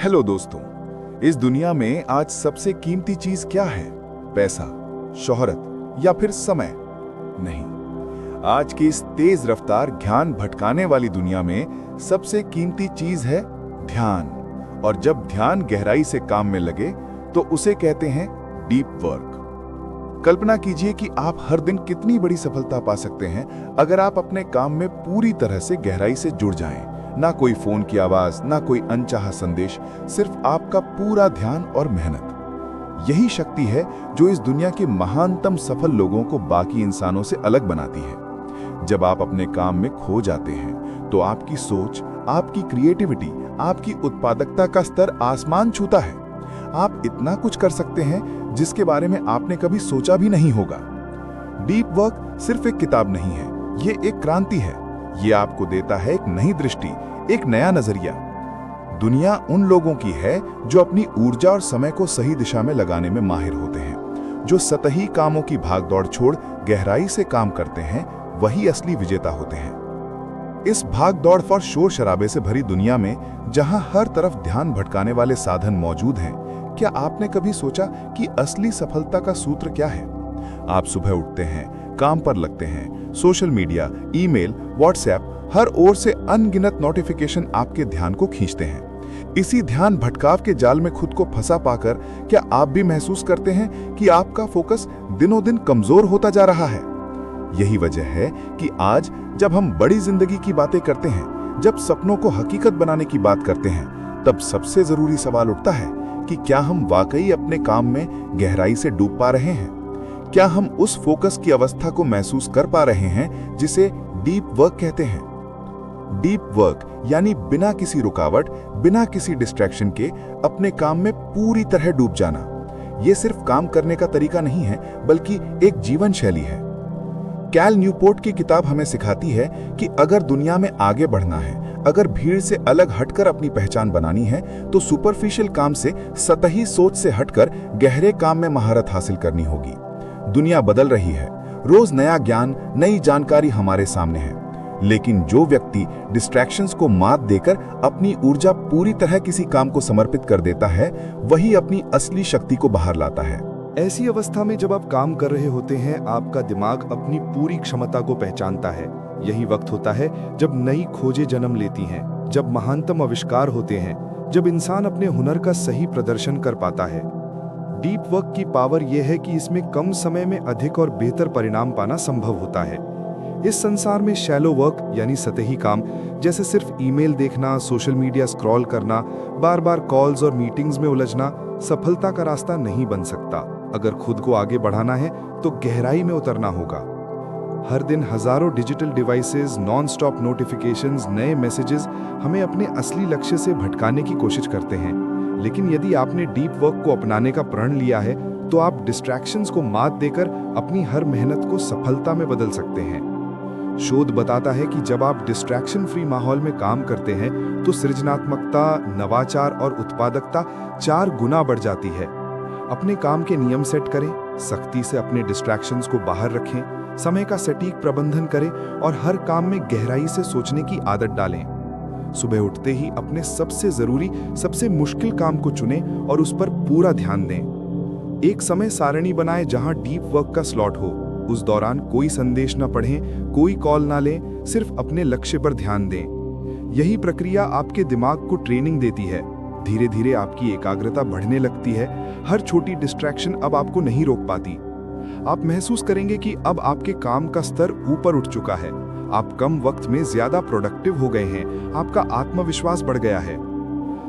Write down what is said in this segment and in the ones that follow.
Hello दोस्तों, इस दुनिया में आज सबसे कीमती चीज क्या है? पैसा, शोहरत या फिर समय? नहीं, आज की इस तेज रफ्तार ध्यान भटकाने वाली दुनिया में सबसे कीमती चीज है ध्यान। और जब ध्यान गहराई से काम में लगे तो उसे कहते हैं डीप वर्क। कल्पना कीजिए कि आप हर दिन कितनी बड़ी सफलता पा सकते हैं अगर आप अपने काम में पूरी तरह से गहराई से जुड़ जाएं। ना कोई फोन की आवाज, ना कोई अनचाहा संदेश, सिर्फ आपका पूरा ध्यान और मेहनत। यही शक्ति है जो इस दुनिया के महानतम सफल लोगों को बाकी इंसानों से अलग बनाती है। जब आप अपने काम में खो जाते हैं तो आपकी सोच, आपकी क्रिएटिविटी, आपकी उत्पादकता का स्तर आसमान छूता है। आप इतना कुछ कर सकते हैं जिसके बारे में आपने कभी सोचा भी नहीं होगा। डीप वर्क सिर्फ एक किताब नहीं है, ये एक क्रांति है। ये आपको देता है एक नई दृष्टि, एक नया नजरिया। दुनिया उन लोगों की है जो अपनी ऊर्जा और समय को सही दिशा में लगाने में माहिर होते हैं। जो सतही कामों की भागदौड़ छोड़ गहराई से काम करते हैं, वही असली विजेता होते हैं। इस भागदौड़ और शोर शराबे से भरी दुनिया में जहां हर तरफ ध्यान भटकाने वाले साधन मौजूद हैं, क्या आपने कभी सोचा कि असली सफलता का सूत्र क्या है? आप सुबह उठते हैं, काम पर लगते हैं, सोशल मीडिया, ईमेल, व्हाट्सएप, हर ओर से अनगिनत नोटिफिकेशन आपके ध्यान को खींचते हैं। इसी ध्यान भटकाव के जाल में खुद को फंसा पाकर क्या आप भी महसूस करते हैं कि आपका फोकस दिनों दिन कमजोर होता जा रहा है? यही वजह है कि आज जब हम बड़ी जिंदगी की बातें करते हैं, जब सपनों को हकीकत बनाने की बात करते हैं, तब सबसे जरूरी सवाल उठता है कि क्या हम वाकई अपने काम में गहराई से डूब पा रहे हैं? क्या हम उस फोकस की अवस्था को महसूस कर पा रहे हैं जिसे डीप वर्क कहते हैं? डीप वर्क यानी बिना किसी रुकावट, बिना किसी डिस्ट्रैक्शन के अपने काम में पूरी तरह डूब जाना। यह सिर्फ काम करने का तरीका नहीं है, बल्कि एक जीवन शैली है। कैल न्यूपोर्ट की किताब हमें सिखाती है कि अगर दुनिया में आगे बढ़ना है, अगर भीड़ से अलग हटकर अपनी पहचान बनानी है, तो सुपरफिशियल काम से, सतही सोच से हटकर गहरे काम में महारत हासिल करनी होगी। दुनिया बदल रही है, रोज नया ज्ञान, नई जानकारी हमारे सामने है, लेकिन जो व्यक्ति डिस्ट्रैक्शंस को मात देकर अपनी ऊर्जा पूरी तरह किसी काम को समर्पित कर देता है, वही अपनी असली शक्ति को बाहर लाता है। ऐसी अवस्था में जब आप काम कर रहे होते हैं, आपका दिमाग अपनी पूरी क्षमता को पहचानता है। यही वक्त होता है जब नई खोजें जन्म लेती हैं, जब महानतम आविष्कार होते हैं, जब इंसान अपने हुनर का सही प्रदर्शन कर पाता है। डीप वर्क की पावर यह है कि इसमें कम समय में अधिक और बेहतर परिणाम पाना संभव होता है। इस संसार में शैलो वर्क यानी सतही काम, जैसे सिर्फ ईमेल देखना, सोशल मीडिया स्क्रॉल करना, बार बार कॉल्स और मीटिंग्स में उलझना, सफलता का रास्ता नहीं बन सकता। अगर खुद को आगे बढ़ाना है तो गहराई में उतरना होगा। हर दिन हजारों digital devices, non stop notifications, नए मैसेजेस हमें अपने असली लक्ष्य से भटकाने की कोशिश करते हैं। लेकिन यदि आपने डीप वर्क को अपनाने का प्रण लिया है, तो आप डिस्ट्रैक्शंस को मात देकर अपनी हर मेहनत को सफलता में बदल सकते हैं। शोध बताता है कि जब आप डिस्ट्रैक्शन फ्री माहौल में काम करते हैं, तो सृजनात्मकता, नवाचार और उत्पादकता 4 गुना बढ़ जाती है। अपने काम के नियम सेट करें, सख्ती से अपने डिस्ट्रैक्शंस को बाहर रखें, समय का सटीक प्रबंधन करें और हर काम में गहराई से सोचने की आदत डालें। सुबह उठते ही अपने सबसे जरूरी, सबसे मुश्किल काम को चुनें और उस पर पूरा ध्यान दें। एक समय सारणी बनाएं जहां डीप वर्क का स्लॉट हो। उस दौरान कोई संदेश न पढ़ें, कोई कॉल ना लें, सिर्फ अपने लक्ष्य पर ध्यान दें। यही प्रक्रिया आपके दिमाग को ट्रेनिंग देती है। धीरे धीरे आपकी एकाग्रता बढ़ने लगती है। हर छोटी डिस्ट्रैक्शन अब आपको नहीं रोक पाती। आप महसूस करेंगे कि अब आपके काम का स्तर ऊपर उठ चुका है। आप कम वक्त में ज्यादा प्रोडक्टिव हो गए हैं। आपका आत्मविश्वास बढ़ गया है।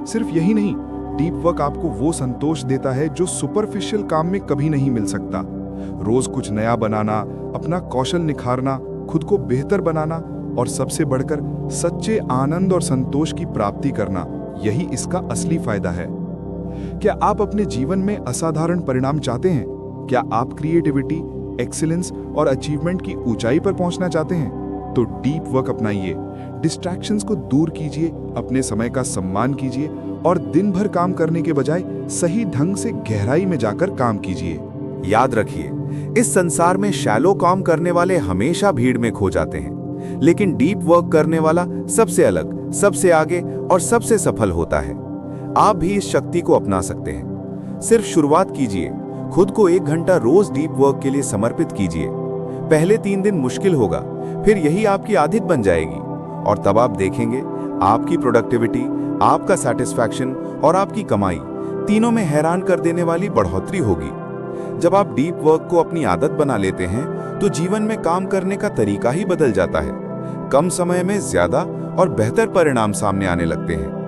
सिर्फ यही नहीं, डीप वर्क आपको वो संतोष देता है जो सुपरफिशियल काम में कभी नहीं मिल सकता। रोज कुछ नया बनाना, अपना कौशल निखारना, खुद को बेहतर बनाना और सबसे बढ़कर सच्चे आनंद और संतोष की प्राप्ति करना, यही इसका असली फायदा है। क्या आप अपने जीवन में असाधारण परिणाम चाहते हैं? क्या आप क्रिएटिविटी, एक्सीलेंस और अचीवमेंट की ऊंचाई पर पहुंचना चाहते हैं? तो डीप वर्क अपनाइए। डिस्ट्रैक्शंस को दूर कीजिए, अपने समय का सम्मान कीजिए और दिन भर काम करने के बजाय सही ढंग से गहराई में जाकर काम कीजिए। याद रखिए, इस संसार में शैलो काम करने वाले हमेशा भीड़ में खो जाते हैं, लेकिन डीप वर्क करने वाला सबसे अलग, सबसे आगे और सबसे सफल होता है। आप भी इस शक्ति को अपना सकते हैं। सिर्फ शुरुआत कीजिए, खुद को 1 घंटा रोज डीप वर्क के लिए समर्पित कीजिए। पहले 3 दिन मुश्किल होगा, फिर यही आपकी आदत बन जाएगी और तब आप देखेंगे आपकी प्रोडक्टिविटी, आपका सेटिस्फैक्शन और आपकी कमाई तीनों में हैरान कर देने वाली बढ़ोतरी होगी। जब आप डीप वर्क को अपनी आदत बना लेते हैं तो जीवन में काम करने का तरीका ही बदल जाता है। कम समय में ज्यादा और बेहतर परिणाम सामने आने लगते हैं।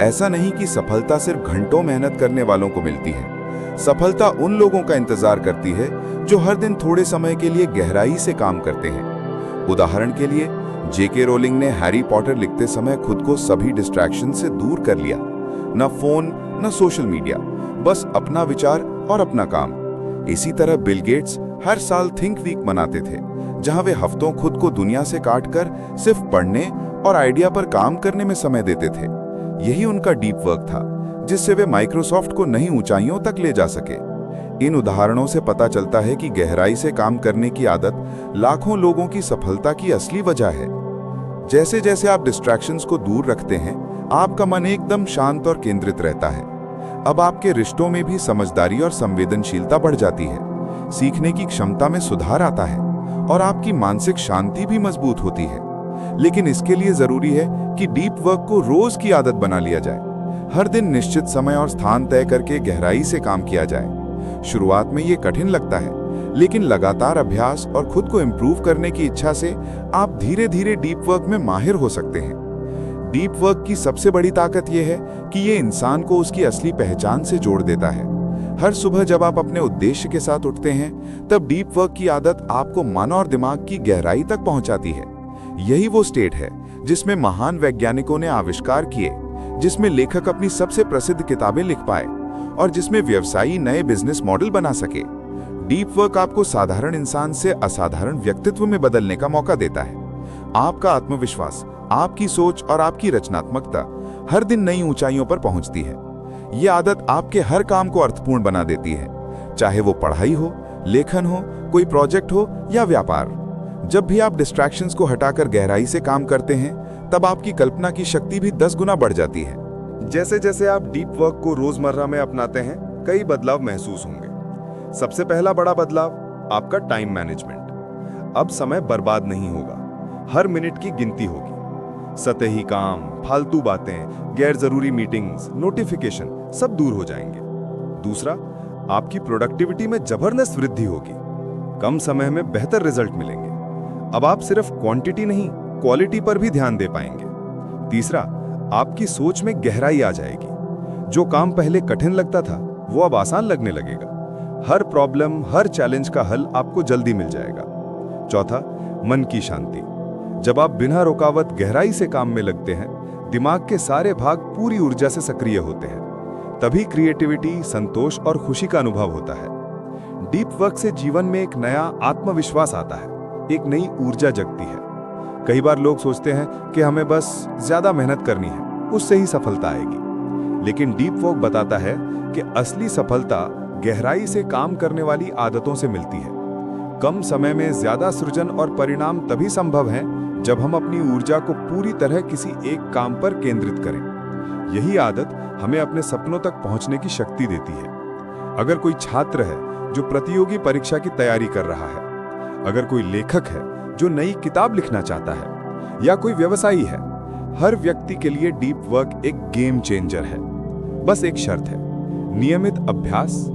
ऐसा नहीं कि सफलता सिर्फ घंटों मेहनत करने वालों को मिलती है। सफलता उन लोगों का इंतजार करती है जो हर दिन थोड़े समय के लिए गहराई से काम करते हैं। उदाहरण के लिए जेके रोलिंग ने हैरी पॉटर लिखते समय खुद को सभी डिस्ट्रैक्शन से दूर कर लिया। न फोन, न सोशल मीडिया, बस अपना विचार और अपना काम। इसी तरह बिल गेट्स हर साल थिंक वीक मनाते थे, जहां वे हफ्तों खुद को दुनिया से काटकर सिर्फ पढ़ने और आइडिया पर काम करने में समय देते थे। यही उनका डीप वर्क था, जिससे वे माइक्रोसॉफ्ट को नई ऊंचाइयों तक ले जा सके। इन उदाहरणों से पता चलता है कि गहराई से काम करने की आदत लाखों लोगों की सफलता की असली वजह है। जैसे जैसे आप डिस्ट्रैक्शंस को दूर रखते हैं, आपका मन एकदम शांत और केंद्रित रहता है। अब आपके रिश्तों में भी समझदारी और संवेदनशीलता बढ़ जाती है। सीखने की क्षमता में सुधार आता है और आपकी मानसिक शांति भी मजबूत होती है। लेकिन इसके लिए जरूरी है कि डीप वर्क को रोज की आदत बना लिया जाए। हर दिन निश्चित समय और स्थान तय करके गहराई से काम किया जाए। शुरुआत में ये कठिन लगता है, लेकिन लगातार अभ्यास और खुद को इम्प्रूव करने की इच्छा से आप धीरे धीरे डीप वर्क में माहिर हो सकते हैं। डीप वर्क की सबसे बड़ी ताकत यह है कि ये इंसान को उसकी असली पहचान से जोड़ देता है। हर सुबह जब आप अपने उद्देश्य के साथ उठते हैं, तब डीप वर्क की आदत आपको मन और दिमाग की गहराई तक पहुंचाती है। यही वो स्टेट है जिसमें महान वैज्ञानिकों ने आविष्कार किए, जिसमें लेखक अपनी सबसे प्रसिद्ध किताबें लिख पाए और जिसमें व्यवसायी नए बिजनेस मॉडल बना सके। डीप वर्क आपको साधारण इंसान से असाधारण व्यक्तित्व में बदलने का मौका देता है। आपका आत्मविश्वास, आपकी सोच और आपकी रचनात्मकता हर दिन नई ऊंचाइयों पर पहुंचती है। यह आदत आपके हर काम को अर्थपूर्ण बना देती है, चाहे वो पढ़ाई हो, लेखन हो, कोई प्रोजेक्ट हो या व्यापार। जब भी आप डिस्ट्रैक्शंस को हटाकर गहराई से काम करते हैं, तब आपकी कल्पना की शक्ति भी 10 गुना बढ़ जाती है। जैसे जैसे आप डीप वर्क को रोजमर्रा में अपनाते हैं, कई बदलाव महसूस होंगे। सबसे पहला बड़ा बदलाव आपका टाइम मैनेजमेंट। अब समय बर्बाद नहीं होगा, हर मिनट की गिनती होगी। सतही काम, फालतू बातें, गैर जरूरी मीटिंग्स, नोटिफिकेशन सब दूर हो जाएंगे। दूसरा, आपकी प्रोडक्टिविटी में जबरदस्त वृद्धि होगी। कम समय में बेहतर रिजल्ट मिलेंगे। अब आप सिर्फ क्वांटिटी नहीं, क्वालिटी पर भी ध्यान दे पाएंगे। तीसरा, आपकी सोच में गहराई आ जाएगी। जो काम पहले कठिन लगता था, वो अब आसान लगने लगेगा। हर प्रॉब्लम, हर चैलेंज का हल आपको जल्दी मिल जाएगा। चौथा, मन की शांति। जब आप बिना रुकावट गहराई से काम में लगते हैं, दिमाग के सारे भाग पूरी ऊर्जा से सक्रिय होते हैं। तभी क्रिएटिविटी, संतोष और खुशी का अनुभव होता है। डीप वर्क से जीवन में एक नया आत्मविश्वास आता है, एक नई ऊर्जा जगती है। कई बार लोग सोचते हैं कि हमें बस ज्यादा मेहनत करनी है, उससे ही सफलता आएगी। लेकिन डीप वर्क बताता है कि असली सफलता गहराई से काम करने वाली आदतों से मिलती है। कम समय में ज्यादा सृजन और परिणाम तभी संभव हैं जब हम अपनी ऊर्जा को पूरी तरह किसी एक काम पर केंद्रित करें। यही आदत हमें अपने सपनों तक पहुंचने की शक्ति देती है। अगर कोई छात्र है जो प्रतियोगी परीक्षा की तैयारी कर रहा है, अगर कोई लेखक है जो नई किताब लिखना चाहता है, या कोई व्यवसायी है, हर व्यक्ति के लिए डीप वर्क एक गेम चेंजर है। बस एक शर्त है, नियमित अभ्यास,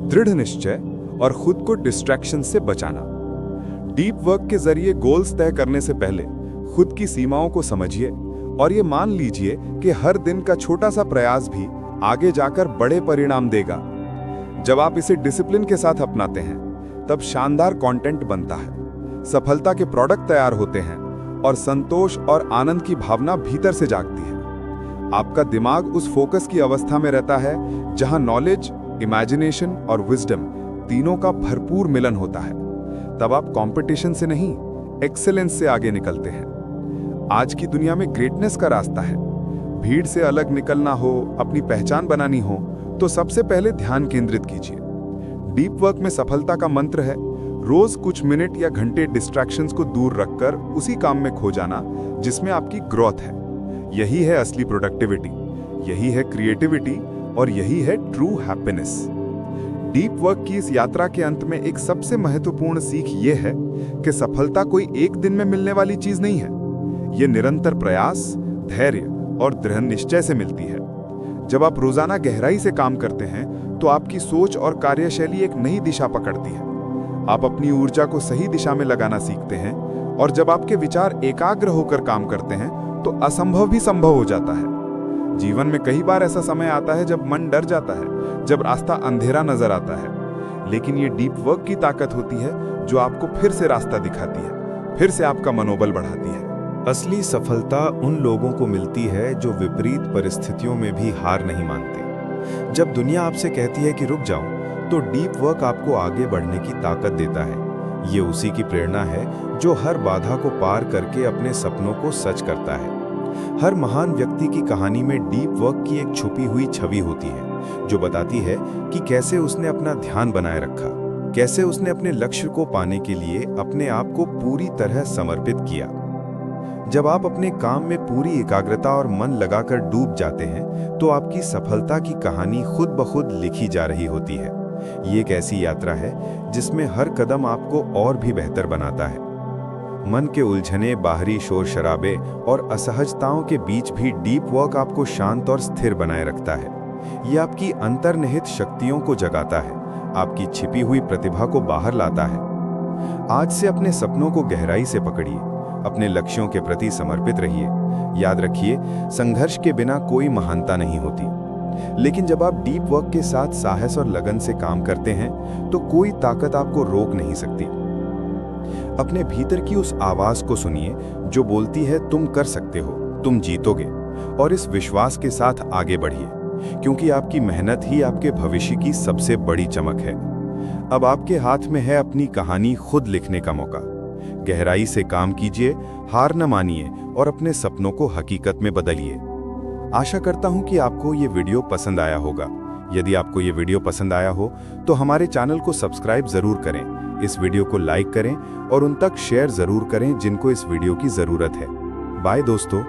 दृढ़ निश्चय और खुद को डिस्ट्रैक्शन से बचाना। डीप वर्क के जरिए गोल्स तय करने से पहले खुद की सीमाओं को समझिए और ये मान लीजिए कि हर दिन का छोटा सा प्रयास भी आगे जाकर बड़े परिणाम देगा। जब आप इसे डिसिप्लिन के साथ अपनाते हैं, तब शानदार कंटेंट बनता है, सफलता के प्रोडक्ट तैयार होते हैं और संतोष और आनंद की भावना भीतर से जागती है। आपका दिमाग उस फोकस की अवस्था में रहता है जहां नॉलेज, इमेजिनेशन और विजडम तीनों का भरपूर मिलन होता है। तब आप कंपटीशन से नहीं, एक्सेलेंस से आगे निकलते हैं। आज की दुनिया में ग्रेटनेस का रास्ता है। भीड़ से अलग निकलना हो, अपनी पहचान बनानी हो, तो सबसे पहले ध्यान केंद्रित कीजिए। डीप वर्क में सफलता का मंत्र है रोज कुछ मिनट या घंटे डिस्ट्रैक्शंस को दूर रखकर उसी काम में खो जाना जिसमें आपकी ग्रोथ है। यही है असली प्रोडक्टिविटी, यही है क्रिएटिविटी और यही है ट्रू हैप्पीनेस। डीप वर्क की इस यात्रा के अंत में एक सबसे महत्वपूर्ण सीख ये है कि सफलता कोई एक दिन में मिलने वाली चीज नहीं है। ये निरंतर प्रयास, धैर्य और दृढ़ निश्चय से मिलती है। जब आप रोजाना गहराई से काम करते हैं तो आपकी सोच और कार्यशैली एक नई दिशा पकड़ती है। आप अपनी ऊर्जा को सही दिशा में लगाना सीखते हैं और जब आपके विचार एकाग्र होकर काम करते हैं तो असंभव भी संभव हो जाता है। जीवन में कई बार ऐसा समय आता है जब मन डर जाता है, जब रास्ता अंधेरा नजर आता है, लेकिन ये डीप वर्क की ताकत होती है जो आपको फिर से रास्ता दिखाती है, फिर से आपका मनोबल बढ़ाती है। असली सफलता उन लोगों को मिलती है जो विपरीत परिस्थितियों में भी हार नहीं मानते। जब दुनिया आपसे कहती है कि रुक जाओ, तो डीप वर्क आपको आगे बढ़ने की ताकत देता है। ये उसी की प्रेरणा है जो हर बाधा को पार करके अपने सपनों को सच करता है। हर महान व्यक्ति की कहानी में डीप वर्क की एक छुपी हुई छवि होती है जो बताती है कि कैसे उसने अपना ध्यान बनाए रखा, कैसे उसने अपने लक्ष्य को पाने के लिए अपने आप को पूरी तरह समर्पित किया। जब आप अपने काम में पूरी एकाग्रता और मन लगाकर डूब जाते हैं तो आपकी सफलता की कहानी खुद ब खुद लिखी जा रही होती है। ये एक ऐसी यात्रा है जिसमें हर कदम आपको और भी बेहतर बनाता है। मन के उलझने, बाहरी शोर शराबे और असहजताओं के बीच भी डीप वर्क आपको शांत और स्थिर बनाए रखता है। ये आपकी अंतर्निहित शक्तियों को जगाता है, आपकी छिपी हुई प्रतिभा को बाहर लाता है। आज से अपने सपनों को गहराई से पकड़िए, अपने लक्ष्यों के प्रति समर्पित रहिए। याद रखिए, संघर्ष के बिना कोई महानता नहीं होती, लेकिन जब आप डीप वर्क के साथ साहस और लगन से काम करते हैं तो कोई ताकत आपको रोक नहीं सकती। अपने भीतर की उस आवाज को सुनिए जो बोलती है तुम कर सकते हो, तुम जीतोगे, और इस विश्वास के साथ आगे बढ़िए, क्योंकि आपकी मेहनत ही आपके भविष्य की सबसे बड़ी चमक है। अब आपके हाथ में है अपनी कहानी खुद लिखने का मौका। गहराई से काम कीजिए, हार न मानिए और अपने सपनों को हकीकत में बदलिए। आशा करता हूं कि आपको ये वीडियो पसंद आया होगा। यदि आपको ये वीडियो पसंद आया हो तो हमारे चैनल को सब्सक्राइब जरूर करें, इस वीडियो को लाइक करें और उन तक शेयर जरूर करें जिनको इस वीडियो की जरूरत है। बाय दोस्तों।